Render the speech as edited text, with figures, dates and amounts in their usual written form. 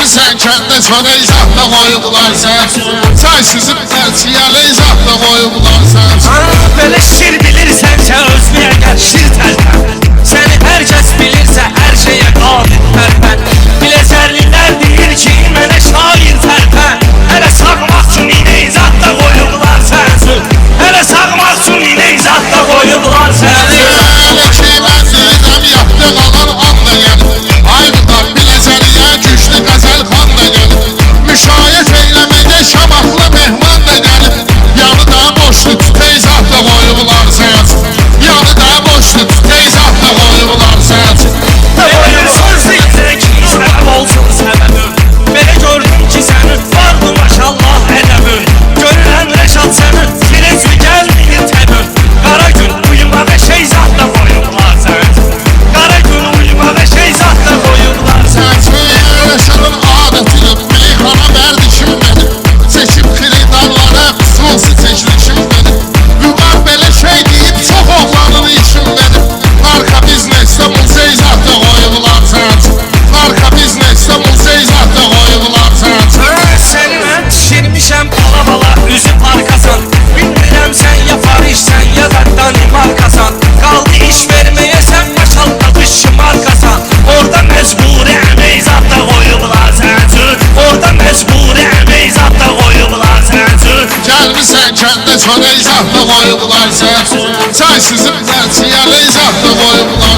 Gəlmisən kəndə çox izahda qoyublar sən. Çay sizin tərçiyə izahda qoyublar sən. Belə şir bilirsənsə özlüyə gəl şir tərpən. Səni hər kəs bilirsə hər şeyə qadir tərpən. Biləcərliklər deyir ki mənə şair tərpən. Hələ sağmaq üçün inə izahda qoyublar sənsin. Hələ sağmaq üçün inə izahda qoyublar sənsin. Hələ ki mən deyirəm yapdı qalan anda gəlir. Ayvıdan biləcəliyə güclü qəzəl xan da gəlir. Müşayiət eyləməkdə şabahlı mehman da gəlir. Yanı da boşlu teyzah da qoyublar sənsin. Yanı da boşlu teyzah da qoyublar sənsin. Qoyursun zikre ki səbəb olsun səbəbim. Belə gördüm ki sənin vardı maşallah ədəbin. Görürəm Rəşad sənin filizli gəlməyir təbim. Qara gün uyuma və şey zat da qoyublar sənsin. Qara gün uyuma və şey zat da qoyublar sənsin. Rəşadın adəti meyxana mərdişim mənim. Seçib xiridarlara xüsusi seçilişim mənim. Vüqar belə şey deyib çox oğlanın işim mənim. Narka biznesdə muzey zat da qoyublar sənsin. Narka biznesdə muzey zat da qoyublar sənsin. Səni mən pişirmişəm bala bala üzü parkasan. Bilmirəm sən ya Farişsən ya da Danimarkasan. Qaldı iş verməyə sən maşallah şımarkasan. Orada məcburi əmək zat da qoyublar sənsin. Orada məcburi əmək zat da qoyublar sənsin. Gəlmisən kəndə çox izahda qoyublar sənsin. Çay sizin tərçiyə izahda qoyublar